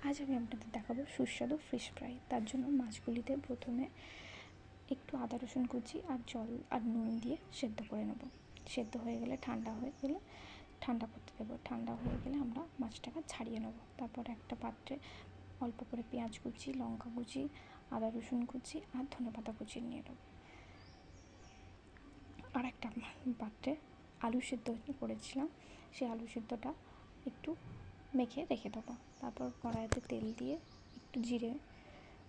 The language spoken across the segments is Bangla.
আজ আমি আপনাদের দেখাবো সুস্বাদু ফিশ ফ্রাই। তার জন্য মাছগুলিতে প্রথমে একটু আদা রসুন কুচি আর জল আর নুন দিয়ে সেদ্ধ করে নেব। সেদ্ধ হয়ে গেলে ঠান্ডা করতে দেবো। ঠান্ডা হয়ে গেলে আমরা মাছটাকে ছাড়িয়ে নেব। তারপর একটা পাত্রে অল্প করে পেঁয়াজ কুচি, লঙ্কা কুচি, আদা রসুন কুচি আর ধনেপাতা কুচি নিয়ে নেব। আর একটা পাত্রে আলু সিদ্ধ করেছিলাম, সেই আলু সিদ্ধটা একটু মেখে রেখে দেবো। তারপর কড়াইতে তেল দিয়ে একটু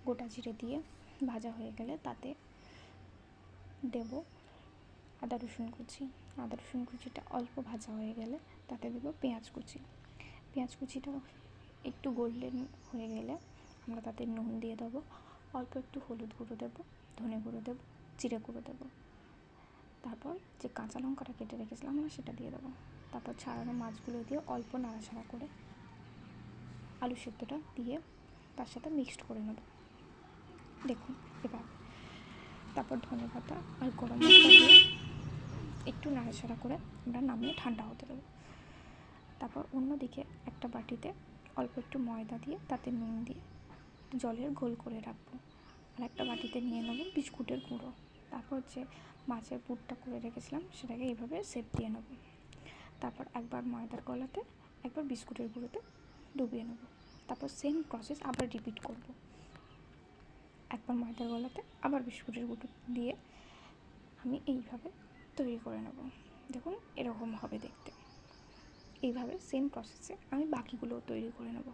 গোটা জিরে দিয়ে ভাজা হয়ে গেলে তাতে দেব আদা রসুন কুচি। আদা রসুন কুচিটা অল্প ভাজা হয়ে গেলে তাতে দেব পেঁয়াজ কুচিটা একটু গোল্ডেন হয়ে গেলে আমরা তাতে নুন দিয়ে দেবো, অল্প একটু হলুদ গুঁড়ো দেবো, ধনে গুঁড়ো দেবো, জিরে গুঁড়ো দেবো। তারপর যে কাঁচা লঙ্কাটা কেটে রেখেছিলাম আমরা সেটা দিয়ে দেবো। তারপর ছাড়ানো মাছগুলো দিয়ে অল্প নাড়াচাড়া করে আলু সেদ্ধটা দিয়ে তার সাথে মিক্সড করে নেব। দেখুন এবার তারপর ধনেপাতা আর গরম মশলা দিয়ে একটু নাড়াচাড়া করে আমরা নামিয়ে ঠান্ডা হতে দেবো। তারপর অন্যদিকে একটা বাটিতে অল্প একটু ময়দা দিয়ে তাতে নুন দিয়ে জলের ঘোল করে রাখবো। আর একটা বাটিতে নিয়ে নেব বিস্কুটের গুঁড়ো। তারপর যে মাছের পুরটা করে রেখেছিলাম সেটাকে এইভাবে শেপ দিয়ে নেব। তারপর একবার ময়দার গলাতে একবার বিস্কুটের গুঁড়োতে ডুবিয়ে নেব। তারপর সেম প্রসেস আবার রিপিট করব। একবার ময়দার গলাতে আবার বিস্কুটের গুঁড়ো দিয়ে আমি এইভাবে তৈরি করে নেব। দেখুন এরকম হবে দেখতে। এইভাবে সেম প্রসেসে আমি বাকিগুলোও তৈরি করে নেব।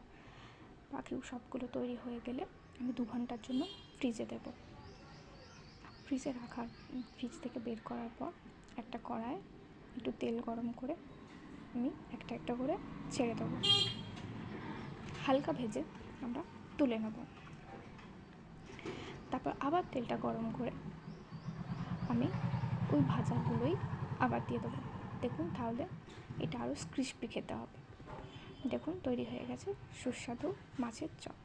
বাকি সবগুলো তৈরি হয়ে গেলে আমি 2 ঘন্টার জন্য ফ্রিজে দেব। ফ্রিজ থেকে বের করার পর একটা কড়ায় একটু তেল গরম করে আমি একটা একটা করে ছেড়ে দেবো। হালকা ভেজে আমরা তুলে নেব। তারপর আবার তেলটা গরম করে আমি ওই ভাজাগুলোই আবার দিয়ে দেবো। দেখুন তাহলে এটা আরও ক্রিস্পি খেতে হবে। দেখুন তৈরি হয়ে গেছে সুস্বাদু মাছের চপ।